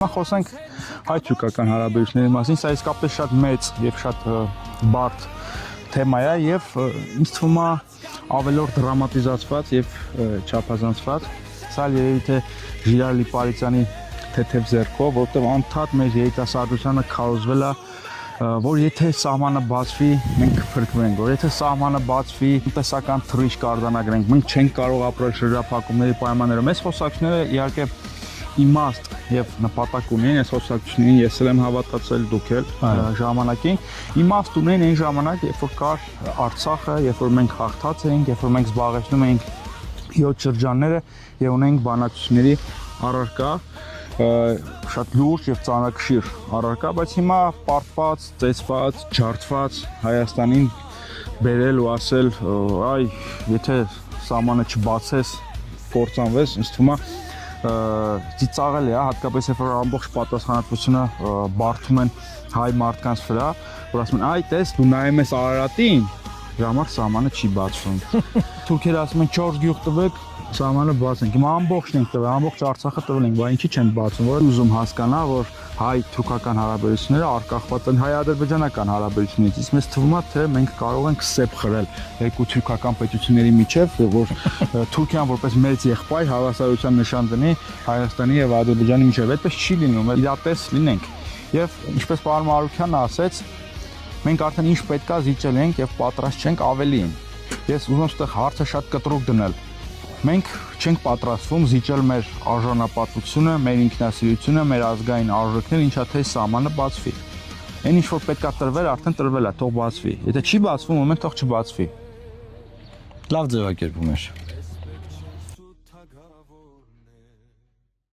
Խոսենք հայ-թուրքական հարաբերությունների մասին, սա իսկապես շատ մեծ եւ շատ բարդ թեմա է եւ ինձ թվում է ավելորդ դրամատիզացված եւ չափազանցված։ Սա երևի թե Ժիրայր Լիպարիսյանի թեթև ձեռքով, որտեղ անդադ մեր երիտասարդությանը քարոզվել է, որ եթե սահմանը բացվի, մենք կփրկվենք, որ եթե սահմանը բացվի, տնտեսական թռիչք արձանագրենք, մենք չենք կարող ապրել շրջափակումների պայմաններում։ Այս խոսակցությունները իհարկե իմաստ եւ նպատակ ունեն, այս խոսակցություններին ես եմ հավատացել, դուք էլ ժամանակին իմաստ ունեն այն ժամանակ, երբ որ կար Արցախը, երբ որ մենք հաղթած էինք, երբ որ մենք զբաղեցնում էինք 7 շրջանները եւ ունենք բանակցությունների առարկա, շատ լուրջ եւ ծանրակշիռ առարկա, բայց հիմա պարտված, ծեծված, ջարդված Հայաստանին բերել ու ասել, այ եթե սահմանը չբացես, կործանվես, ինձ թվում է ծիծաղել է, հատկապես երբ որ ամբողջ պատասխանատվությունը բարդում են հայ մարդկանց վրա, որ ասում են, այ տես դու նայում ես Արարատին, դրա համար սահմանը չի բացվում։ Թուրքերը ասում են 4 գյուղ տվեք, սահմանը բացենք։ Հիմա ամբողջն ենք տվել, ամբողջ Արցախը տվել ենք, բայց ինչի չեն բացում, որ ուզում հասկանա, որ հայ-թուրքական հարաբերությունները արկախված են հայ-ադրբեջանական հարաբերություններից։ Իսկ մեզ թվում է, թե մենք կարող ենք սեպ խրել երկու թուրքական պետությունների միջև, որ Թուրքիան որպես մեծ եղբայր հավասարության նշան դնի Հայաստանի եւ Ադրբեջանի միջև։ Այդպես չի լինում, իրատես լինենք։ Եվ ինչպես պարոն Մարուքյանը ասեց, մենք արդեն ինչ պետքա զիջել ենք եւ պատրաստ չենք ավելին։ Ես ուզում եմ այդտեղ հարցը շատ կտրուկ դնել։ Մենք չենք պատրաստվում զիջել մեր արժանապատվությունը, մեր ինքնասիրությունը, մեր ազգային արժեքները, ինչա թե սահմանը բացվի։ Այն ինչ որ պետքա տրվել, արդեն տրվել է, թող բացվի։ Եթե չի բացվում, ուրեմն թող չբացվի։ Լավ ձևակերպում ես։